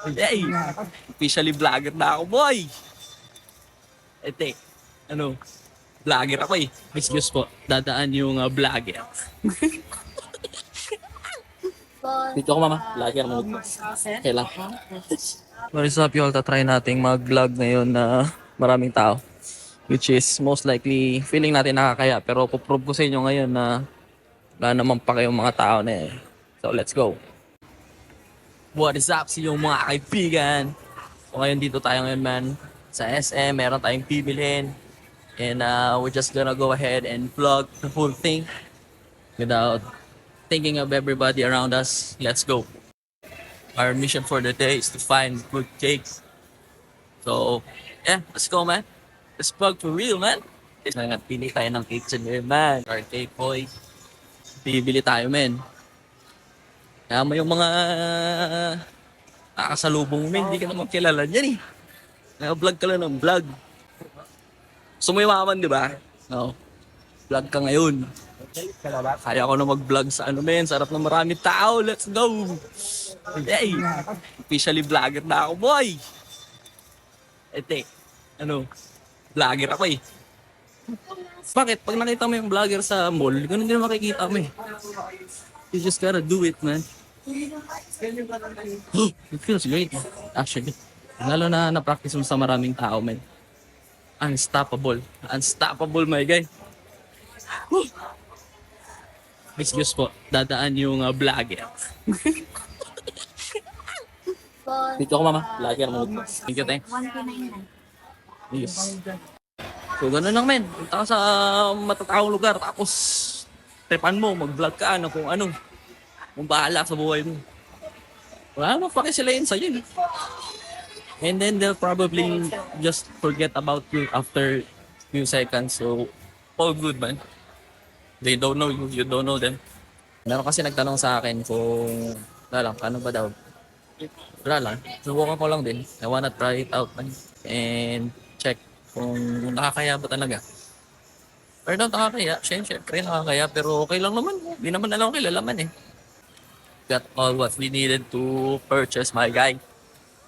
Hey, officially vlogger na ako, boy. Ete, vlogger ako eh. Excuse po, dadaan yung vlogger. Dito ako mama, vlogger mo. Okay lang. What is up y'all, tatry nating mag-vlog ngayon na maraming tao. Which is most likely, feeling natin nakakaya. Pero puprove ko sa inyo ngayon na wala naman pa kayong mga tao na eh. So let's go. What is up sa inyong mga kaibigan? So ngayon dito tayo ngayon man sa SM, meron tayong bibilhin. And we're just gonna go ahead and vlog the whole thing without thinking of everybody around us. Let's go. Our mission for the day is to find good cakes. So yeah, let's go man. Let's vlog for real man. Pili tayo ng cakes in here man. Our cake boy. Bibili tayo man. Kaya mo yung mga nakasalubong mo, hindi ka naman kilala dyan eh. Naka-vlog ka lang ng vlog. Gusto mo yumaman, di ba? Oo. Vlog ka ngayon. Kaya ko na mag-vlog sa men. Sarap na maraming tao. Let's go! Hey! Officially vlogger na ako, boy! Ete, vlogger ako eh. Bakit? Pag nakita mo yung vlogger sa mall, ganun din makikita mo eh. You just gotta do it, man. It feels great, actually. Lalo na na-practice mo sa maraming tao, man. Unstoppable. Unstoppable, my guy. Excuse po, dadaan yung vlogger. Dito ako, mama. Vlogger mo. Thank you, thanks. Yes. So, ganun lang, men. Punta ka sa matataong lugar, tapos tripan mo, mag-vlog ka, kung ano. Kung bahala sa buhay mo. Wala naman pakisilayin sa'yo. And then they'll probably just forget about you after few seconds. So, all good, man. They don't know you, you don't know them. Meron kasi nagtanong sa akin kung, wala lang, paano ba daw? Wala lang. Subukan ko lang din. I wanna try it out, man. And check kung nakakaya ba talaga. Pero daw nakakaya. Siyempre nakakaya. Pero okay lang naman. Hindi naman alam ko kilala man eh. Got all what we needed to purchase, my guy.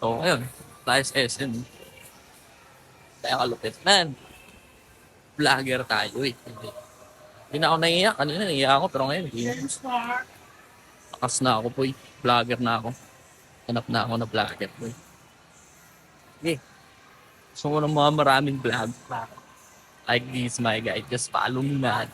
So, ayun. Nice SM. Kaya kalupit. Man, vlogger tayo eh. Hindi na ako naiiyak. Kanina naiiyak ako pero ngayon hindi. Lakas na ako po eh. Vlogger na ako. Hanap na ako na vlogger po eh. Okay. So, kung mga maraming vlog like this, my guy, just follow me, man.